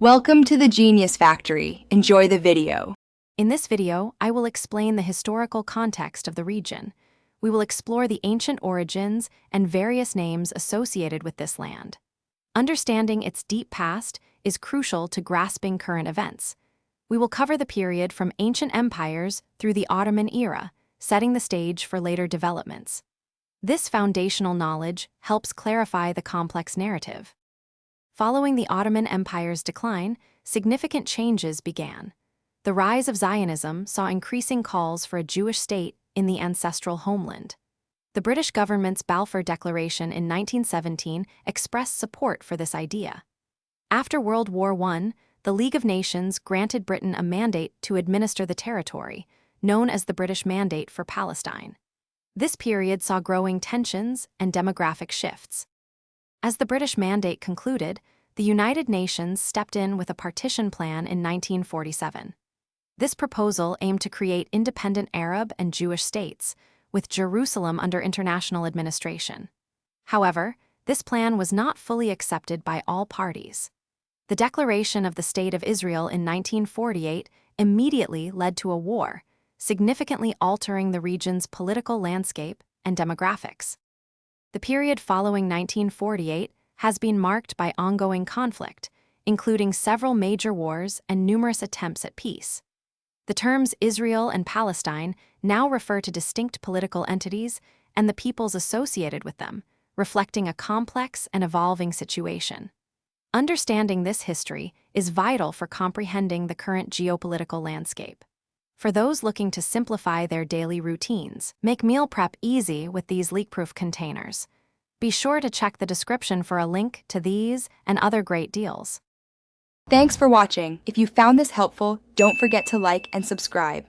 Welcome to the Genius Factory. Enjoy the video. In this video, I will explain the historical context of the region. We will explore the ancient origins and various names associated with this land. Understanding its deep past is crucial to grasping current events. We will cover the period from ancient empires through the Ottoman era, setting the stage for later developments. This foundational knowledge helps clarify the complex narrative. Following the Ottoman Empire's decline, significant changes began. The rise of Zionism saw increasing calls for a Jewish state in the ancestral homeland. The British government's Balfour Declaration in 1917 expressed support for this idea. After World War I, the League of Nations granted Britain a mandate to administer the territory, known as the British Mandate for Palestine. This period saw growing tensions and demographic shifts. As the British Mandate concluded, the United Nations stepped in with a partition plan in 1947. This proposal aimed to create independent Arab and Jewish states, with Jerusalem under international administration. However, this plan was not fully accepted by all parties. The declaration of the State of Israel in 1948 immediately led to a war, significantly altering the region's political landscape and demographics. The period following 1948 has been marked by ongoing conflict, including several major wars and numerous attempts at peace. The terms Israel and Palestine now refer to distinct political entities and the peoples associated with them, reflecting a complex and evolving situation. Understanding this history is vital for comprehending the current geopolitical landscape. For those looking to simplify their daily routines, make meal prep easy with these leak-proof containers. Be sure to check the description for a link to these and other great deals. Thanks for watching. If you found this helpful, don't forget to like and subscribe.